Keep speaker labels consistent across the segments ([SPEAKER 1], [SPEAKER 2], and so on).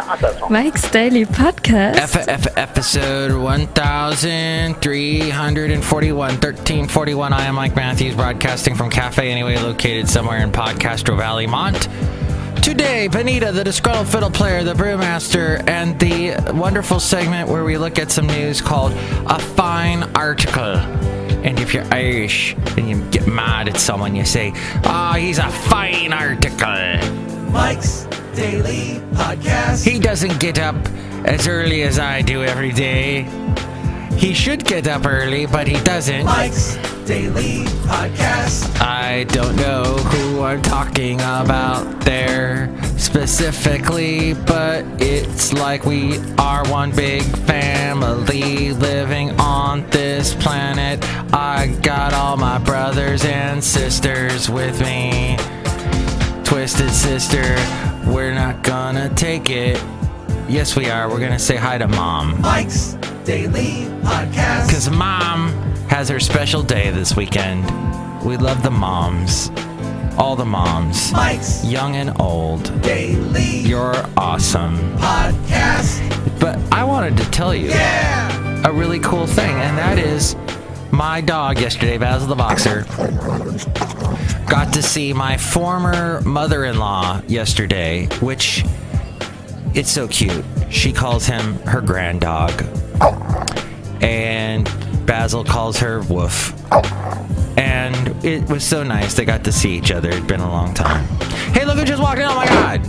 [SPEAKER 1] Mike's Daily Podcast.
[SPEAKER 2] Episode 1341, 1341. I am Mike Matthews, broadcasting from Café Anyway, located somewhere in Podcastro Valley, Mont. Today, Benita, the Disgruntled Fiddle player, the Brewmaster, and the wonderful segment where we look at some news called A Fine Article. And if you're Irish and you get mad at someone, you say, "Oh, he's a fine article."
[SPEAKER 3] Mike's Daily Podcast.
[SPEAKER 2] He doesn't get up as early as I do every day. He should get up early, but he doesn't.
[SPEAKER 3] Mike's Daily Podcast.
[SPEAKER 2] I don't know who I'm talking about there specifically, but it's like we are one big family living on this planet. I got all my brothers and sisters with me. Twisted sister, we're not gonna take it. Yes, we are. We're gonna say hi to Mom.
[SPEAKER 3] Mike's Daily Podcast.
[SPEAKER 2] Because Mom has her special day this weekend. We love the moms. All the moms.
[SPEAKER 3] Mike's
[SPEAKER 2] young and old.
[SPEAKER 3] Daily.
[SPEAKER 2] You're awesome.
[SPEAKER 3] Podcast.
[SPEAKER 2] But I wanted to tell you a really cool thing, and that is my dog yesterday, Basil the Boxer, got to see my former mother-in-law yesterday, which it's so cute. She calls him her grand dog. And Basil calls her Woof. And it was so nice. They got to see each other. It'd been a long time. Hey, look who just walked in. Oh, my God.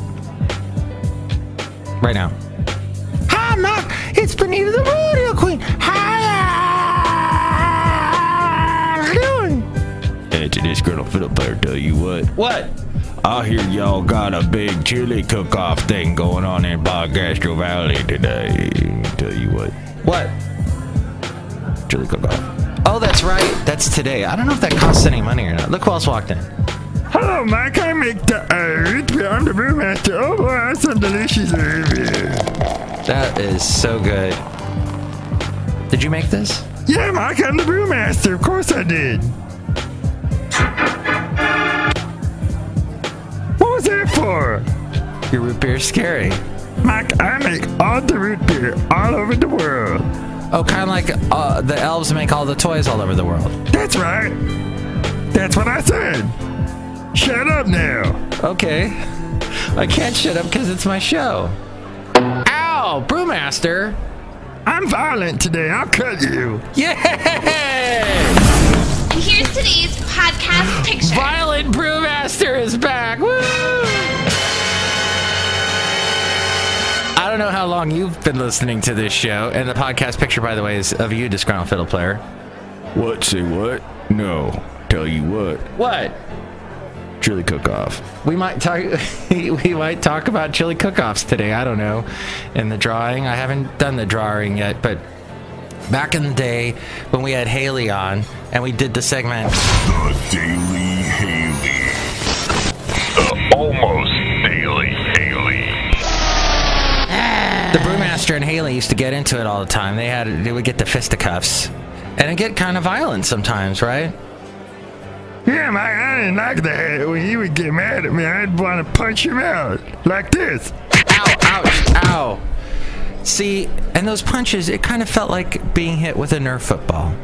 [SPEAKER 2] Right now. Hi, Mac. It's Benita the Rodeo Queen. Hi. How you doing?
[SPEAKER 4] Hey, to this girl fiddle player, tell you what.
[SPEAKER 2] What?
[SPEAKER 4] I hear y'all got a big chili cook-off thing going on in Podcastro Valley today. Tell you what.
[SPEAKER 2] What?
[SPEAKER 4] Chili cook-off.
[SPEAKER 2] Oh, that's right. That's today. I don't know if that costs any money or not. Look who else walked in.
[SPEAKER 4] Hello, Mike. I make the root beer. I'm the brewmaster. Oh, boy, that's some delicious root beer.
[SPEAKER 2] That is so good. Did you make this?
[SPEAKER 4] Yeah, Mike, I'm the brewmaster. Of course I did. What was that for?
[SPEAKER 2] Your root beer is scary.
[SPEAKER 4] Mike, I make all the root beer all over the world.
[SPEAKER 2] Oh, kind of like the elves make all the toys all over the world.
[SPEAKER 4] That's right. That's what I said. Shut up now.
[SPEAKER 2] Okay. I can't shut up because it's my show. Ow! Brewmaster!
[SPEAKER 4] I'm violent today. I'll cut you.
[SPEAKER 2] Yay!
[SPEAKER 5] Here's today's podcast picture.
[SPEAKER 2] Violent Brewmaster is back! Woo! I don't know how long you've been listening to this show, and the podcast picture, by the way, is of you, Disgruntled Fiddle player.
[SPEAKER 4] What? Say what? No. Tell you what.
[SPEAKER 2] What?
[SPEAKER 4] Chili cook-off.
[SPEAKER 2] We might talk about chili cook-offs today. I don't know. In the drawing, I haven't done the drawing yet, but back in the day when we had Haley on and we did the segment,
[SPEAKER 6] The Daily Haley. The Almost Daily Haley.
[SPEAKER 2] the Brewmaster and Haley used to get into it all the time. They would get the fisticuffs, and it'd get kind of violent sometimes, right?
[SPEAKER 4] Yeah, Mike, I didn't like that. When he would get mad at me, I'd want to punch him out. Like this.
[SPEAKER 2] Ow, ouch, ow. See, and those punches, it kind of felt like being hit with a Nerf football.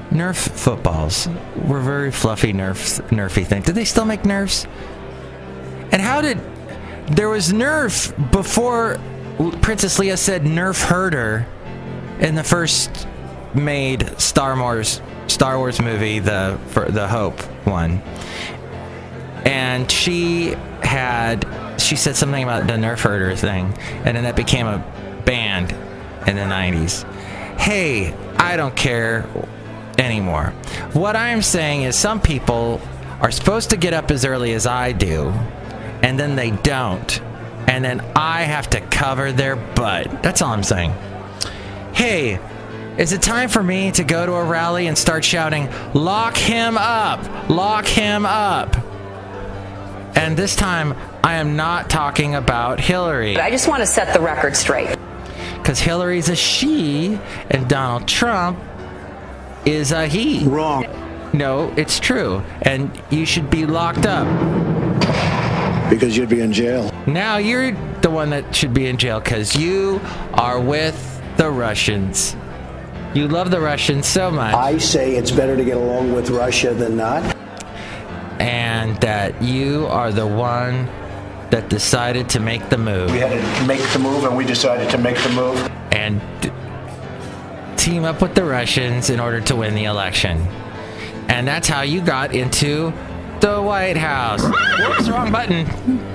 [SPEAKER 2] Nerf footballs were very fluffy Nerfy thing. Did they still make Nerfs? And how did... There was Nerf before Princess Leia said Nerf herder in the first made Star Wars movie, the Hope one. And she said something about the Nerf herder thing, and then that became a band in the 90s. Hey, I don't care anymore. What I'm saying is some people are supposed to get up as early as I do, and then they don't, and then I have to cover their butt. That's all I'm saying. Hey, is it time for me to go to a rally and start shouting, "Lock him up! Lock him up!" And this time, I am not talking about Hillary.
[SPEAKER 7] I just want to set the record straight.
[SPEAKER 2] Because Hillary's a she, and Donald Trump is a he.
[SPEAKER 8] Wrong.
[SPEAKER 2] No, it's true. And you should be locked up.
[SPEAKER 8] Because you'd be in jail.
[SPEAKER 2] Now you're the one that should be in jail because you are with the Russians. You love the Russians so much.
[SPEAKER 8] I say it's better to get along with Russia than not.
[SPEAKER 2] And that you are the one that decided to make the move.
[SPEAKER 8] We had to make the move, and we decided to make the move.
[SPEAKER 2] And team up with the Russians in order to win the election. And that's how you got into the White House. Whoops, wrong button.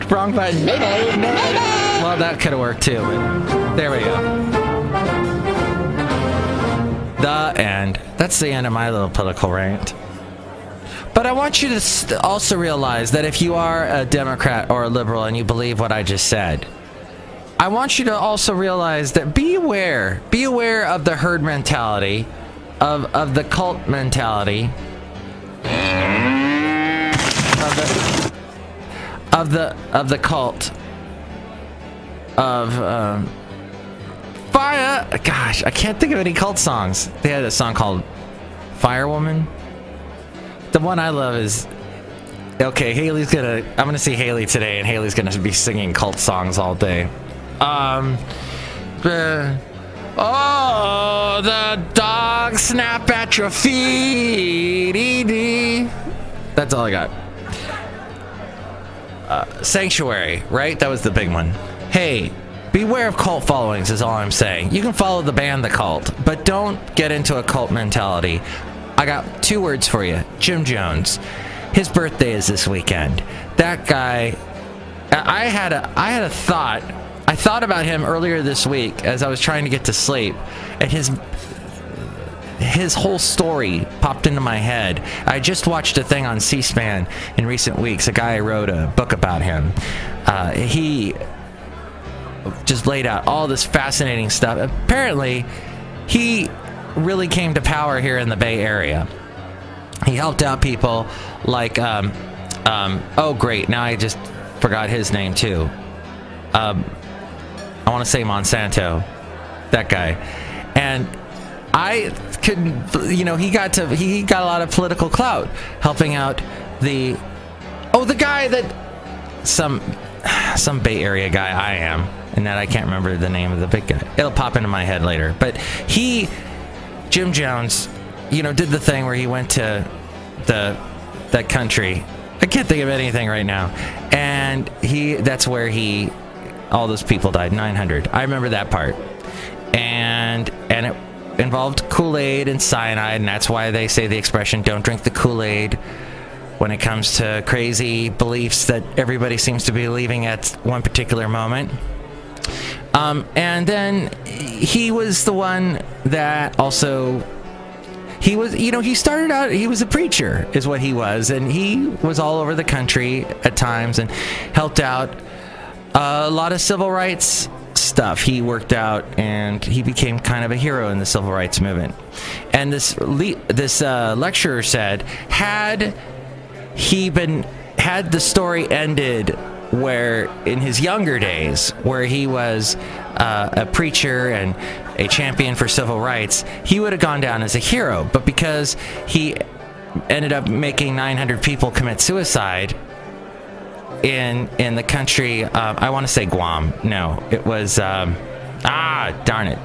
[SPEAKER 2] Wrong button. Well, that could have worked too. But there we go. The end. That's the end of my little political rant. But I want you to also realize that if you are a Democrat or a liberal and you believe what I just said, I want you to also realize that be aware of the herd mentality, of the cult mentality, of the cult of fire. Gosh, I can't think of any cult songs. They had a song called Firewoman. The one I love is, okay, I'm gonna see Haley today, and Haley's gonna be singing cult songs all day. The dogs snap at your feet. That's all I got. Sanctuary, right? That was the big one. Hey, beware of cult followings is all I'm saying. You can follow the band The Cult, but don't get into a cult mentality. I got 2 words for you. Jim Jones. His birthday is this weekend. That guy, I had a thought. I thought about him earlier this week as I was trying to get to sleep, and his whole story popped into my head. I just watched a thing on C-SPAN in recent weeks. A guy wrote a book about him. He just laid out all this fascinating stuff. Apparently, he really came to power here in the Bay Area. He helped out people like, oh great, now I just forgot his name too. I want to say Monsanto, that guy. And I couldn't, he got a lot of political clout helping out the guy that some Bay Area guy I am, and that I can't remember the name of the big guy. It'll pop into my head later. But Jim Jones, did the thing where he went to that country. I can't think of anything right now. And that's where all those people died, 900. I remember that part. And it involved Kool-Aid and cyanide, and that's why they say the expression, don't drink the Kool-Aid, when it comes to crazy beliefs that everybody seems to be believing at one particular moment. And then he was the one that also, he started out, he was a preacher is what he was, and he was all over the country at times and helped out a lot of civil rights stuff. He worked out, and he became kind of a hero in the civil rights movement. And this lecturer said, had the story ended where in his younger days, where he was a preacher and a champion for civil rights, he would have gone down as a hero. But because he ended up making 900 people commit suicide in the country, I want to say Guam. No, it was darn it.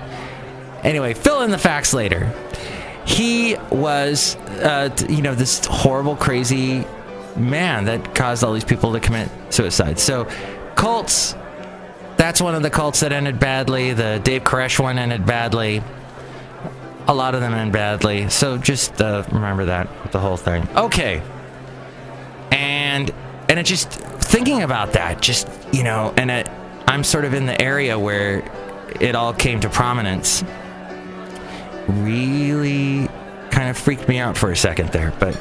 [SPEAKER 2] Anyway, fill in the facts later. He was this horrible, crazy man that caused all these people to commit suicide. So cults, that's one of the cults that ended badly. The Dave Koresh one ended badly. A lot of them end badly. So just remember that, the whole thing. Okay. And it just, thinking about that, just, I'm sort of in the area where it all came to prominence. Really kind of freaked me out for a second there. But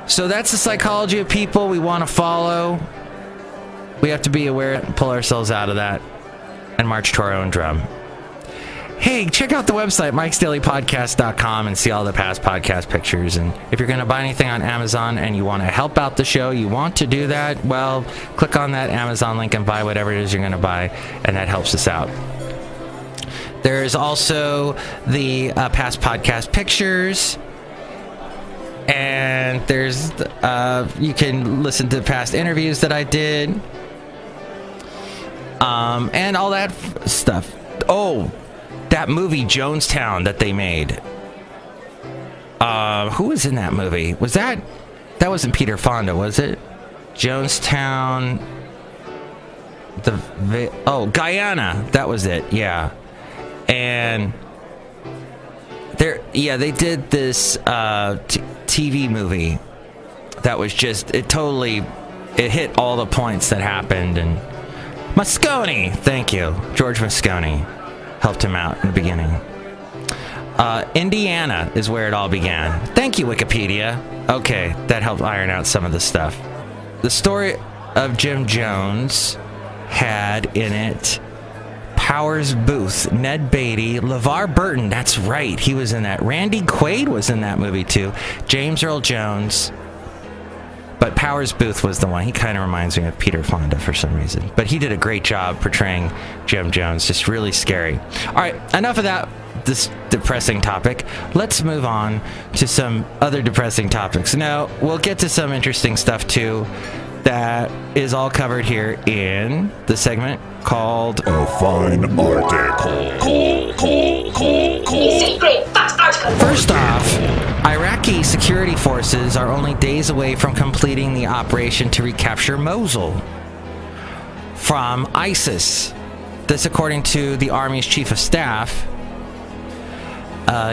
[SPEAKER 2] so that's the psychology of people we want to follow. We have to be aware and pull ourselves out of that and march to our own drum. Hey, check out the website, mikesdailypodcast.com, and see all the past podcast pictures. And if you're going to buy anything on Amazon and you want to help out the show, you want to do that, well, click on that Amazon link and buy whatever it is you're going to buy, and that helps us out. There's also the past podcast pictures, and there's you can listen to past interviews that I did. and all that stuff. Oh, that movie Jonestown that they made. Who was in that movie? Was that wasn't Peter Fonda, was it? Jonestown. Guyana. That was it. Yeah. And they did this TV movie that was just it hit all the points that happened. And Moscone, thank you, George Moscone, helped him out in the beginning. Indiana is where it all began. Thank you, Wikipedia. Okay, that helped iron out some of the stuff. The story of Jim Jones had in it Powers Booth, Ned Beatty, LeVar Burton. That's right, he was in that. Randy Quaid was in that movie too. James Earl Jones. But Powers Booth was the one. He kind of reminds me of Peter Fonda for some reason. But he did a great job portraying Jim Jones. Just really scary. All right, enough of that. This depressing topic. Let's move on to some other depressing topics. Now, we'll get to some interesting stuff too that is all covered here in the segment called
[SPEAKER 6] A Fine Article.
[SPEAKER 5] Great, fast article.
[SPEAKER 2] First off, Iraqi security forces are only days away from completing the operation to recapture Mosul from ISIS. This according to the Army's Chief of Staff.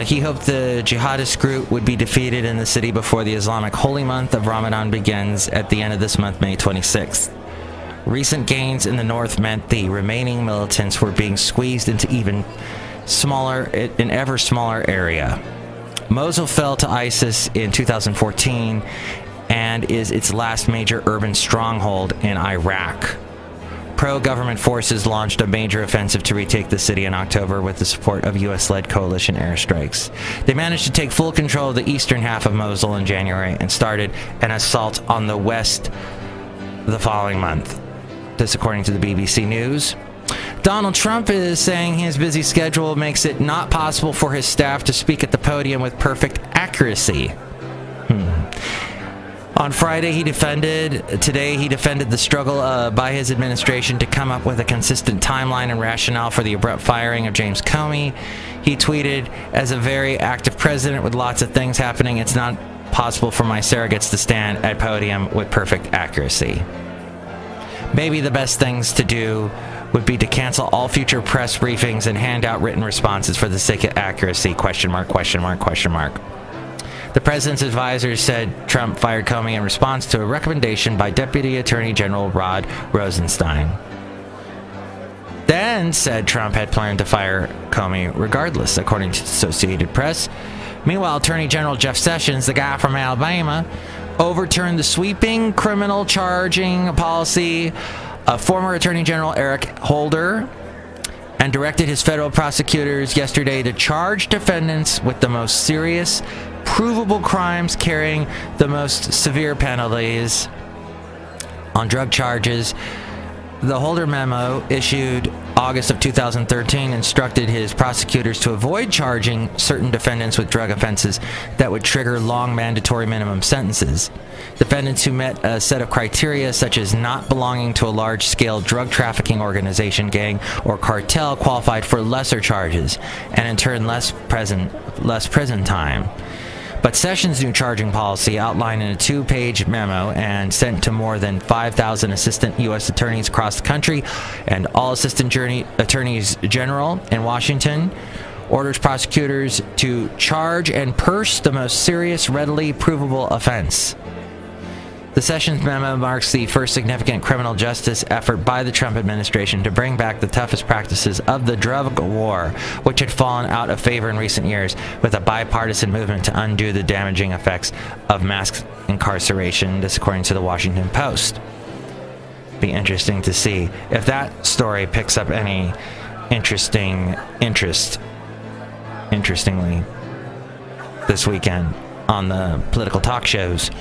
[SPEAKER 2] He hoped the jihadist group would be defeated in the city before the Islamic holy month of Ramadan begins at the end of this month, May 26th. Recent gains in the north meant the remaining militants were being squeezed into an ever smaller area. Mosul fell to ISIS in 2014 and is its last major urban stronghold in Iraq. Pro-government forces launched a major offensive to retake the city in October with the support of U.S.-led coalition airstrikes. They managed to take full control of the eastern half of Mosul in January and started an assault on the west the following month. This according to the BBC News. Donald Trump is saying his busy schedule makes it not possible for his staff to speak at the podium with perfect accuracy. On Friday, he defended the struggle by his administration to come up with a consistent timeline and rationale for the abrupt firing of James Comey. He tweeted, "As a very active president with lots of things happening, it's not possible for my surrogates to stand at podium with perfect accuracy. Maybe the best things to do would be to cancel all future press briefings and hand out written responses for the sake of accuracy, ? The president's advisors said Trump fired Comey in response to a recommendation by Deputy Attorney General Rod Rosenstein. Then said Trump had planned to fire Comey regardless, according to the Associated Press. Meanwhile, Attorney General Jeff Sessions, the guy from Alabama, overturned the sweeping criminal charging policy of former Attorney General Eric Holder and directed his federal prosecutors yesterday to charge defendants with the most serious, provable crimes carrying the most severe penalties. On drug charges, the Holder memo, issued August of 2013, instructed his prosecutors to avoid charging certain defendants with drug offenses that would trigger long mandatory minimum sentences. Defendants who met a set of criteria such as not belonging to a large-scale drug trafficking organization, gang, or cartel qualified for lesser charges and in turn less prison time. But Sessions' new charging policy, outlined in a 2-page memo and sent to more than 5,000 assistant U.S. attorneys across the country and all assistant attorneys general in Washington, orders prosecutors to charge and purse the most serious, readily provable offense. The Sessions memo marks the first significant criminal justice effort by the Trump administration to bring back the toughest practices of the drug war, which had fallen out of favor in recent years, with a bipartisan movement to undo the damaging effects of mass incarceration, this according to the Washington Post. Be interesting to see if that story picks up any interestingly, this weekend on the political talk shows.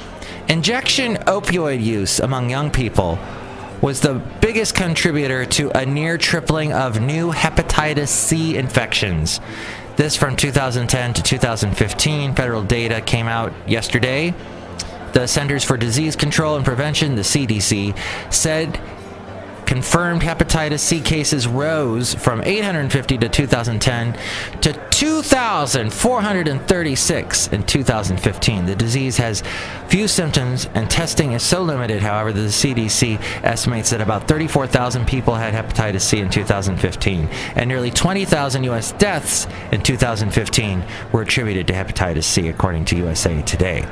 [SPEAKER 2] Injection opioid use among young people was the biggest contributor to a near tripling of new hepatitis C infections. This from 2010 to 2015. Federal data came out yesterday. The Centers for Disease Control and Prevention, the CDC, said confirmed hepatitis C cases rose from 850 to 2010 to 2,436 in 2015. The disease has few symptoms and testing is so limited, however, that the CDC estimates that about 34,000 people had hepatitis C in 2015, and nearly 20,000 U.S. deaths in 2015 were attributed to hepatitis C, according to USA Today.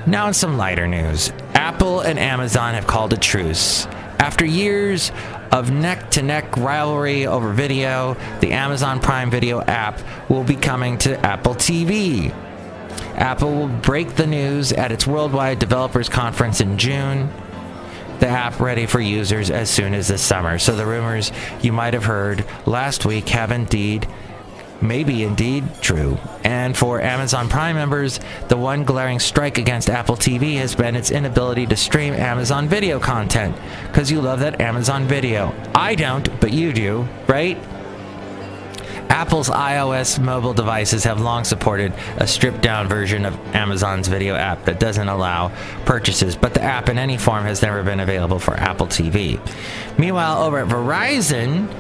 [SPEAKER 2] Now in some lighter news, Apple and Amazon have called a truce. After years of neck-to-neck rivalry over video, the Amazon Prime Video app will be coming to Apple TV. Apple will break the news at its Worldwide Developers Conference in June. The app ready for users as soon as this summer. So the rumors you might have heard last week have maybe indeed true. And for Amazon Prime members, the one glaring strike against Apple TV has been its inability to stream Amazon Video content. Because you love that Amazon Video. I don't, but you do, right? Apple's iOS mobile devices have long supported a stripped-down version of Amazon's video app that doesn't allow purchases, but the app in any form has never been available for Apple TV. Meanwhile, over at Verizon,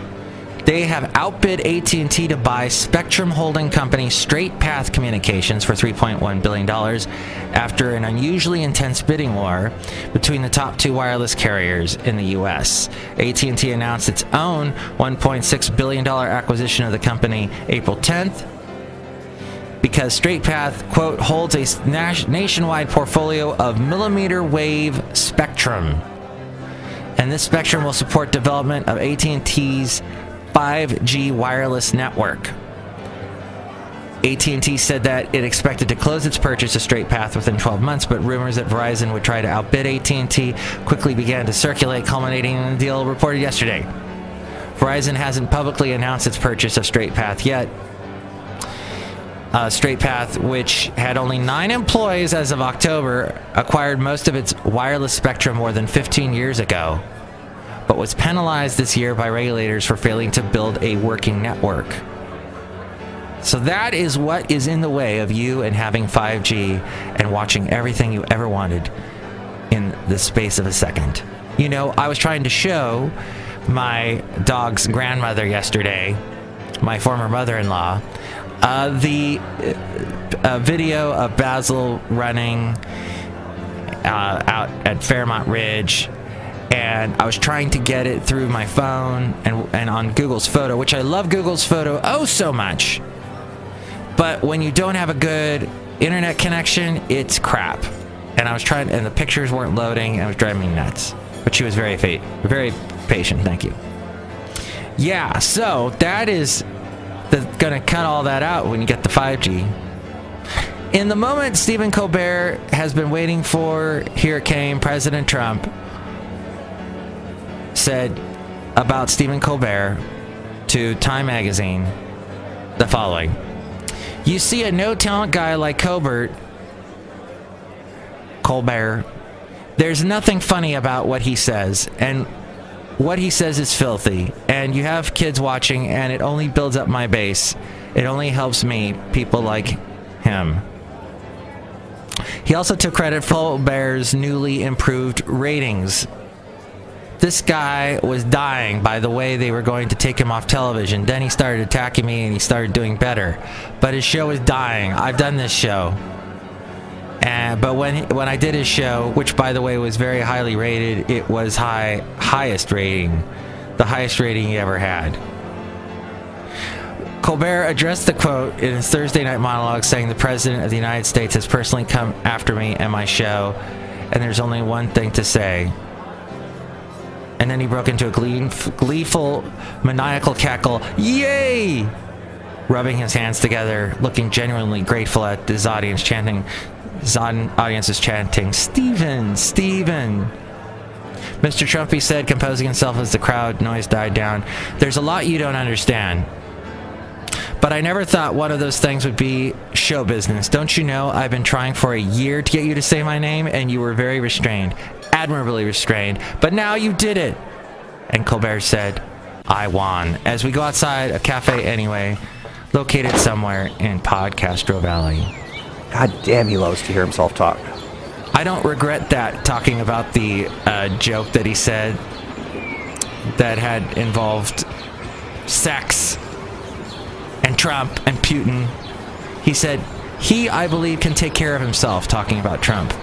[SPEAKER 2] they have outbid AT&T to buy Spectrum holding company Straight Path Communications for $3.1 billion after an unusually intense bidding war between the top two wireless carriers in the U.S. AT&T announced its own $1.6 billion acquisition of the company April 10th because Straight Path, quote, holds a nationwide portfolio of millimeter wave spectrum. And this spectrum will support development of AT&T's 5G wireless network. AT&T said that it expected to close its purchase of Straight Path within 12 months, but rumors that Verizon would try to outbid AT&T quickly began to circulate, culminating in the deal reported yesterday. Verizon hasn't publicly announced its purchase of Straight Path yet. Straight Path, which had only 9 employees as of October, acquired most of its wireless spectrum more than 15 years ago, but was penalized this year by regulators for failing to build a working network. So that is what is in the way of you and having 5G and watching everything you ever wanted in the space of a second. You know, I was trying to show my dog's grandmother yesterday, my former mother-in-law, the video of Basil running out at Fairmont Ridge. And I was trying to get it through my phone and on Google's Photo, which I love Google's Photo oh so much. But when you don't have a good internet connection, it's crap. And I was trying, and the pictures weren't loading, and it was driving me nuts. But she was very patient, thank you. Yeah, so that is going to cut all that out when you get the 5G. In the moment Stephen Colbert has been waiting for, here it came, President Trump said about Stephen Colbert to Time Magazine the following. You see a no-talent guy like Colbert, there's nothing funny about what he says, and what he says is filthy, and you have kids watching, and it only builds up my base. It only helps me, people like him. He also took credit for Colbert's newly improved ratings. This guy was dying by the way they were going to take him off television. Then he started attacking me and he started doing better. But his show was dying. I've done this show. But when I did his show, which by the way was very highly rated, it was highest rating. The highest rating he ever had. Colbert addressed the quote in his Thursday night monologue saying the President of the United States has personally come after me and my show, and there's only one thing to say. And then he broke into a gleeful, maniacal cackle. Yay! Rubbing his hands together, looking genuinely grateful at his audience chanting. His audience is chanting, Stephen, Stephen. Mr. Trump, he said, composing himself as the crowd noise died down. There's a lot you don't understand. But I never thought one of those things would be show business. Don't you know I've been trying for a year to get you to say my name, and you were very restrained. Admirably restrained, but now you did it. And Colbert said, I won. As we go outside a Café Anyway, located somewhere in Podcastro Valley.
[SPEAKER 9] God damn, he loves to hear himself talk.
[SPEAKER 2] I don't regret that, talking about the joke that he said that had involved sex and Trump and Putin. He said he, I believe, can take care of himself, talking about Trump.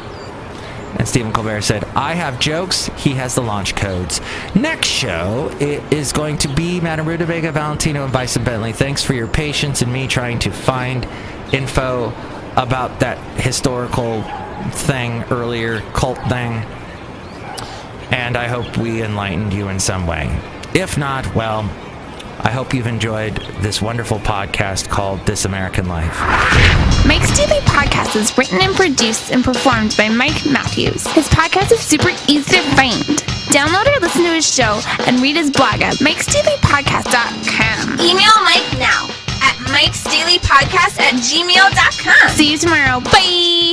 [SPEAKER 2] And Stephen Colbert said, I have jokes, he has the launch codes. Next show, it is going to be Madame Rootabega, Valentino, and Bison Bentley. Thanks for your patience in me trying to find info about that historical thing earlier, cult thing. And I hope we enlightened you in some way. If not, well, I hope you've enjoyed this wonderful podcast called This American Life.
[SPEAKER 10] Mike's Daily Podcast is written and produced and performed by Mike Matthews. His podcast is super easy to find. Download or listen to his show and read his blog at mikesdailypodcast.com.
[SPEAKER 5] Email Mike now at mikesdailypodcast@gmail.com.
[SPEAKER 10] See you tomorrow. Bye!